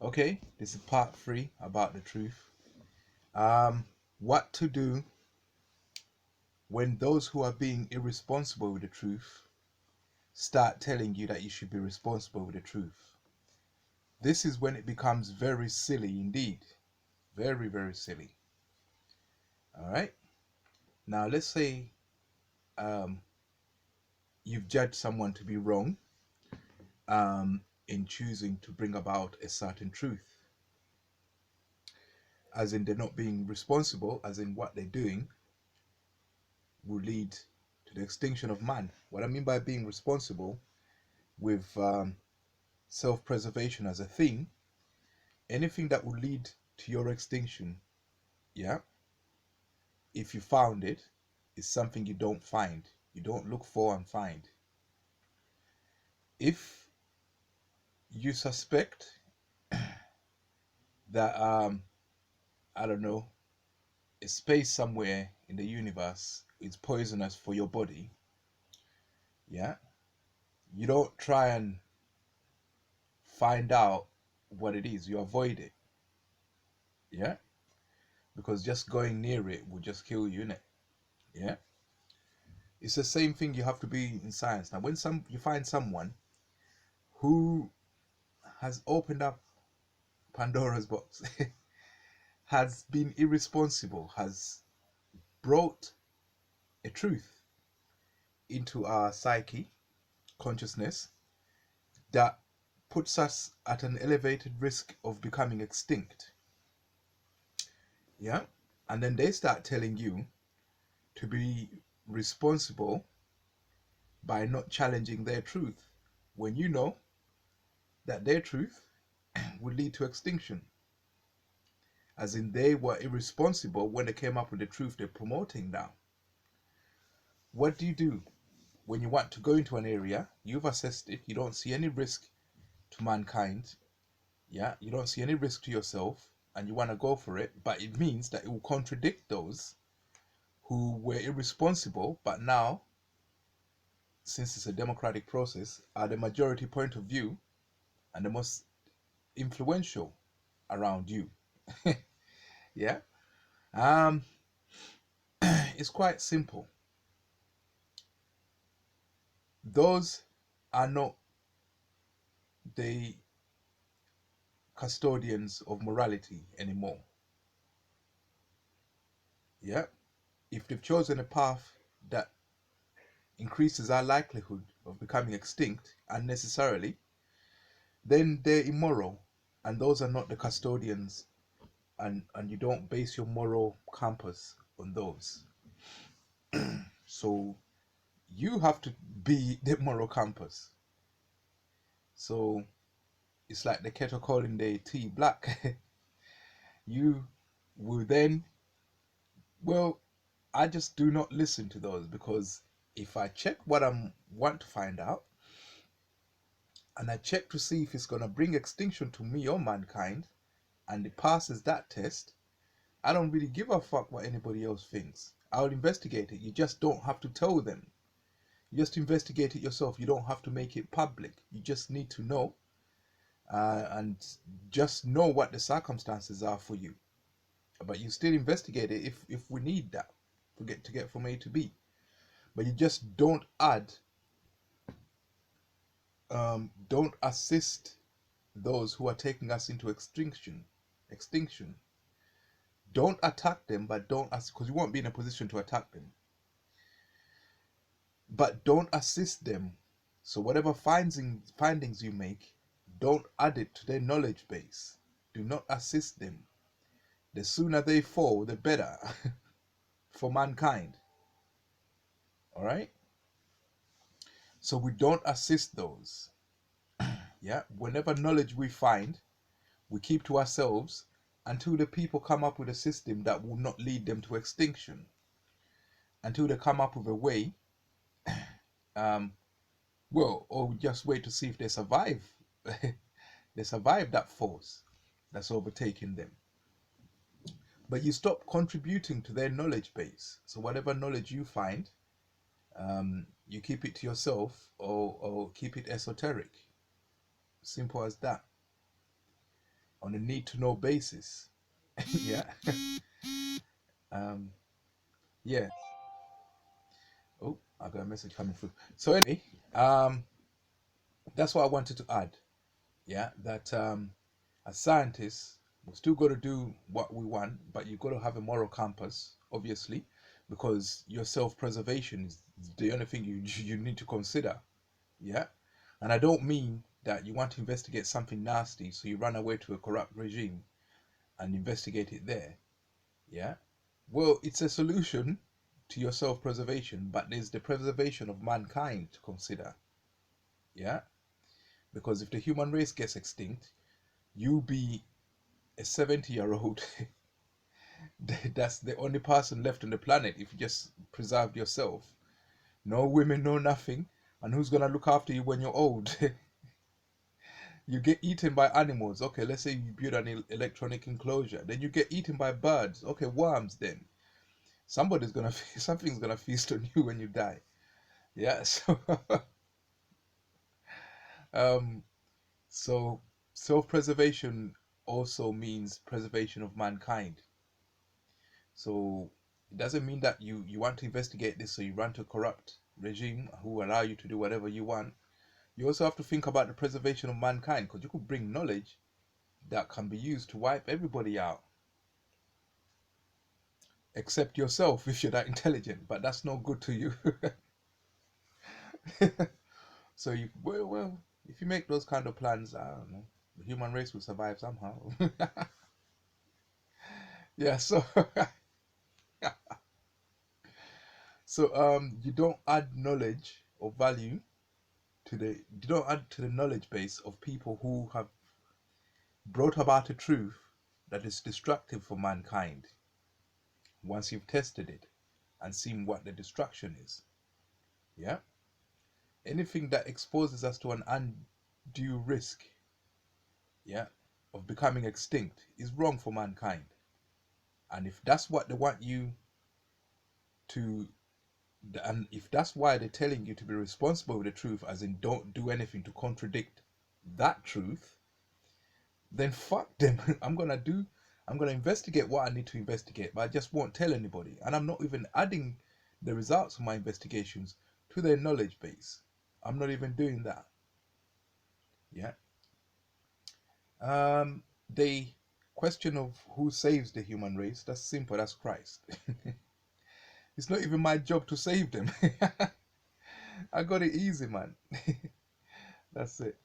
Okay, this is part 3 about the truth. What to do when those who are being irresponsible with the truth start telling you that you should be responsible with the truth. This is when it becomes very silly indeed. Very, very silly. All right. Now, let's say um, you've judged someone to be wrong in choosing to bring about a certain truth, as in they're not being responsible, as in what they're doing will lead to the extinction of man. What I mean by being responsible with self-preservation as a theme, anything that will lead to your extinction, yeah, if you found it, is something you don't find. You don't look for and find. If you suspect that, I don't know, a space somewhere in the universe is poisonous for your body, yeah, you don't try and find out what it is. You avoid it, yeah, because just going near it will just kill you, innit? Yeah. It's the same thing you have to be in science. Now, when you find someone who has opened up Pandora's box, has been irresponsible, has brought a truth into our psyche, consciousness, that puts us at an elevated risk of becoming extinct. Yeah? And then they start telling you to be responsible by not challenging their truth when you know that their truth would lead to extinction. As in, they were irresponsible when they came up with the truth they're promoting now. What do when you want to go into an area? You've assessed it, you don't see any risk to mankind, yeah, you don't see any risk to yourself, and you want to go for it, but it means that it will contradict those who were irresponsible, but now, since it's a democratic process, are the majority point of view and the most influential around you. Yeah. um it's quite simple. Those are not the custodians of morality anymore. Yeah. If they've chosen a path that increases our likelihood of becoming extinct unnecessarily, then they're immoral. And those are not the custodians, and you don't base your moral compass on those. So you have to be the moral compass. So it's like the kettle calling the tea black. You will then, well, I just do not listen to those, because if I check what I want to find out, and I check to see if it's going to bring extinction to me or mankind, and it passes that test, I don't really give a fuck what anybody else thinks. I'll investigate it. You just don't have to tell them. You just investigate it yourself. You don't have to make it public. You just need to know, and just know what the circumstances are for you. But you still investigate it if we need that to get from A to B. But you just don't assist those who are taking us into extinction. Don't attack them, but don't because you won't be in a position to attack them. But don't assist them. So whatever findings you make, don't add it to their knowledge base. Do not assist them. The sooner they fall, the better for mankind. All right. So we don't assist those. Yeah. Whenever knowledge we find, we keep to ourselves until the people come up with a system that will not lead them to extinction. Until they come up with a way, um, well, or we just wait to see if they survive. They survive that force that's overtaking them. But you stop contributing to their knowledge base. So whatever knowledge you find, you keep it to yourself, or keep it esoteric. Simple as that. on a need to know basis. Yeah. um, yeah. Oh, I got a message coming through. So anyway, that's what I wanted to add. Yeah, that as scientists, we still got to do what we want, but you got to have a moral compass, obviously, because your self-preservation is the only thing you need to consider. Yeah, and I don't mean that you want to investigate something nasty, so you run away to a corrupt regime and investigate it there. Yeah, well, it's a solution to your self-preservation, but there's the preservation of mankind to consider. Yeah, because if the human race gets extinct, you'll be a 70-year-old. That's the only person left on the planet if you just preserved yourself. No women, no nothing. And who's gonna look after you when you're old? You get eaten by animals. Okay, let's say you build an electronic enclosure. Then you get eaten by birds. Okay, worms then. Something's gonna feast on you when you die. Yeah, so um so self-preservation also means preservation of mankind. So it doesn't mean that you want to investigate this so you run to a corrupt regime who allow you to do whatever you want. You also have to think about the preservation of mankind, because you could bring knowledge that can be used to wipe everybody out, except yourself if you're that intelligent. But that's no good to you. So well, if you make those kind of plans, I don't know, the human race will survive somehow. Yeah. So you don't add knowledge or value you don't add to the knowledge base of people who have brought about a truth that is destructive for mankind once you've tested it and seen what the destruction is. Yeah? Anything that exposes us to an undue risk, yeah, of becoming extinct is wrong for mankind. And if that's what they want you to, and if that's why they're telling you to be responsible with the truth, as in don't do anything to contradict that truth, then fuck them. I'm gonna investigate what I need to investigate, but I just won't tell anybody. And I'm not even adding the results of my investigations to their knowledge base. I'm not even doing that. Yeah. The question of who saves the human race, that's simple, that's Christ. It's not even my job to save them. I got it easy, man. That's it.